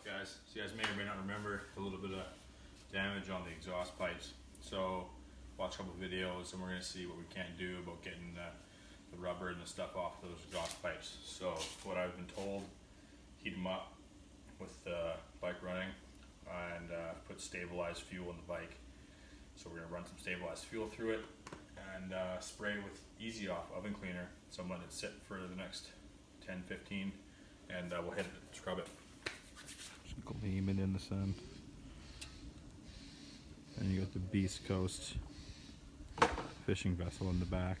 guys? So you guys may or may not remember a little bit of damage on the exhaust pipes. So watch a couple of videos and we're going to see what we can do about getting the rubber and the stuff off those exhaust pipes. So what I've been told, heat them up with the bike running and put stabilized fuel in the bike. So we're going to run some stabilized fuel through it and spray with Easy Off oven cleaner. So I'm letting it sit for the next 10-15 and we'll hit it and scrub it. Just gleam it in the sun. And you got the Beast Coast fishing vessel in the back.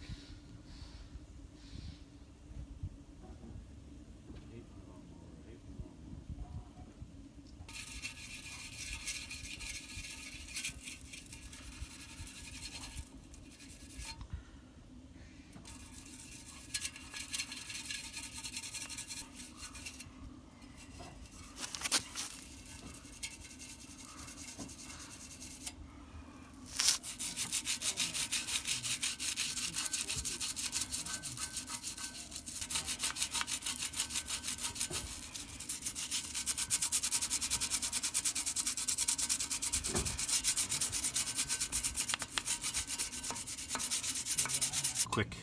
Quick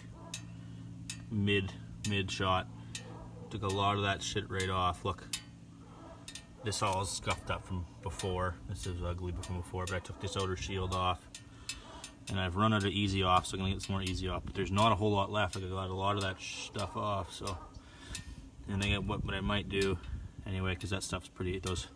mid shot. Took a lot of that shit right off. Look, this all is scuffed up from before. This is ugly from before, but I took this outer shield off and I've run out of Easy Off, so I'm gonna get some more Easy Off, but there's not a whole lot left. I got a lot of that stuff off, so and I get what I might do anyway, because that stuff's pretty, those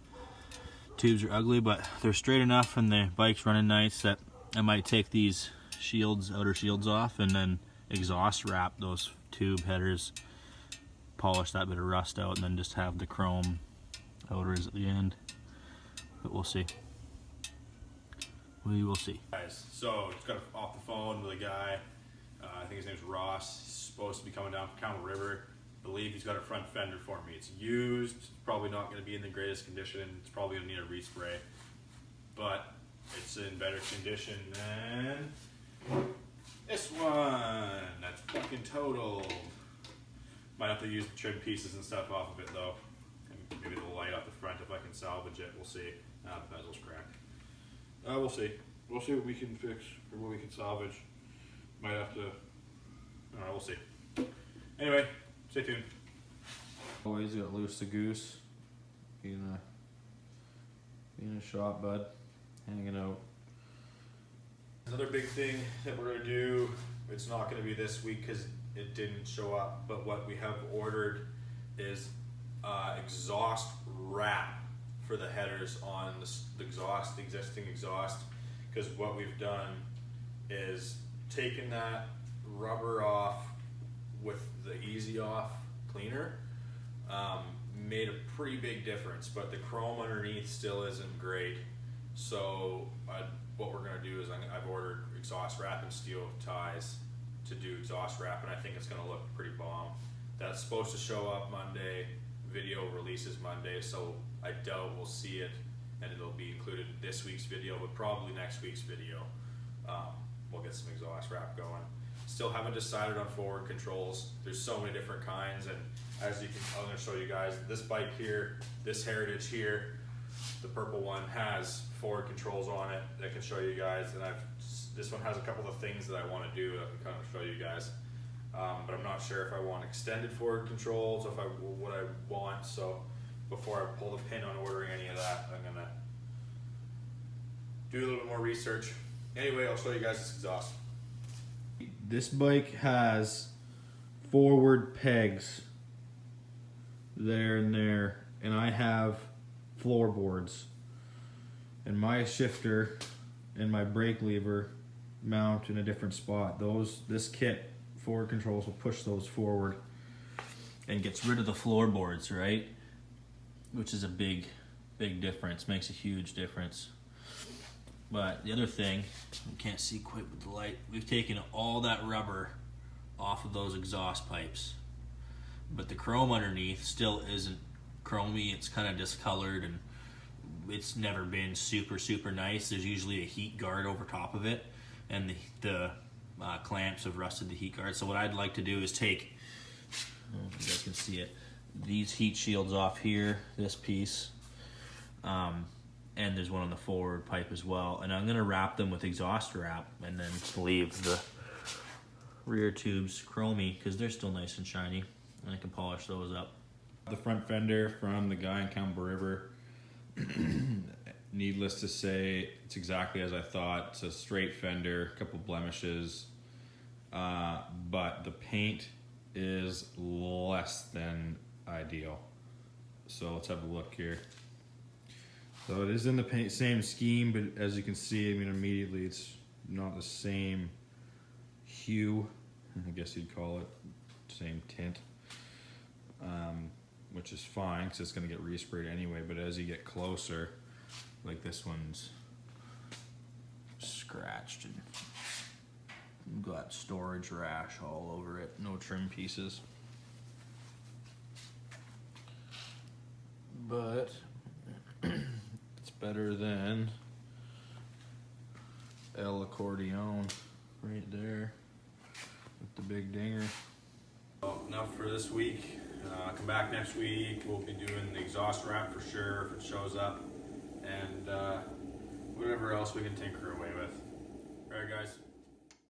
tubes are ugly, but they're straight enough and the bike's running nice that I might take these shields, outer shields off, and then exhaust wrap those tube headers, polish that bit of rust out, and then just have the chrome outers at the end. But we'll see. We will see. Guys, so just got off the phone with a guy. I think his name's Ross. He's supposed to be coming down from Camel River. I believe he's got a front fender for me. It's used. It's probably not going to be in the greatest condition. It's probably going to need a respray, but it's in better condition than this one. That's fucking totaled. Might have to use the trim pieces and stuff off of it though. And maybe the light off the front if I can salvage it. We'll see. The bezel's cracked. We'll see. We'll see what we can fix or what we can salvage. Might have to. We'll see. Anyway, stay tuned. Always got loose the goose. Being a shot, bud. Hanging out. Another big thing that we're going to do, it's not going to be this week because it didn't show up, but what we have ordered is exhaust wrap for the headers on the exhaust, the existing exhaust, because what we've done is taken that rubber off with the Easy Off cleaner, made a pretty big difference, but the chrome underneath still isn't great. So what we're going to do is I've ordered exhaust wrap and steel ties to do exhaust wrap, and I think it's going to look pretty bomb. That's supposed to show up Monday. Video releases Monday, so I doubt we'll see it and it'll be included in this week's video, but probably next week's video. We'll get some exhaust wrap going. Still haven't decided on forward controls. There's so many different kinds, and as you can, I'm going to show you guys this bike here, this Heritage here, the purple one has forward controls on it that I can show you guys, and this one has a couple of things that I want to do that I can kind of show you guys, but I'm not sure if I want extended forward controls or what I want. So before I pull the pin on ordering any of that, I'm gonna do a little bit more research. Anyway, I'll show you guys this exhaust. This bike has forward pegs there and there, and I have floorboards, and my shifter and my brake lever mount in a different spot. This kit forward controls will push those forward and gets rid of the floorboards, right? Which is a big difference, makes a huge difference. But the other thing, you can't see quite with the light, we've taken all that rubber off of those exhaust pipes, but the chrome underneath still isn't chromy. It's kind of discolored and it's never been super nice. There's usually a heat guard over top of it, and the clamps have rusted the heat guard. So what I'd like to do is take, I don't know if you guys can see it, these heat shields off here, this piece, And there's one on the forward pipe as well. And I'm gonna wrap them with exhaust wrap and then leave the rear tubes chromy because they're still nice and shiny, and I can polish those up. The front fender from the guy in Campbell River. Needless to say, it's exactly as I thought. It's a straight fender, a couple blemishes, but the paint is less than ideal. So let's have a look here. So it is in the same scheme, but as you can see, I mean, immediately it's not the same hue, I guess you'd call it, same tint, which is fine because it's going to get resprayed anyway. But as you get closer, like this one's scratched and got storage rash all over it, no trim pieces. But it's better than El Accordion right there with the big dinger. Well, enough for this week. Come back next week. We'll be doing the exhaust wrap for sure if it shows up, and whatever else we can tinker away with. All right, guys.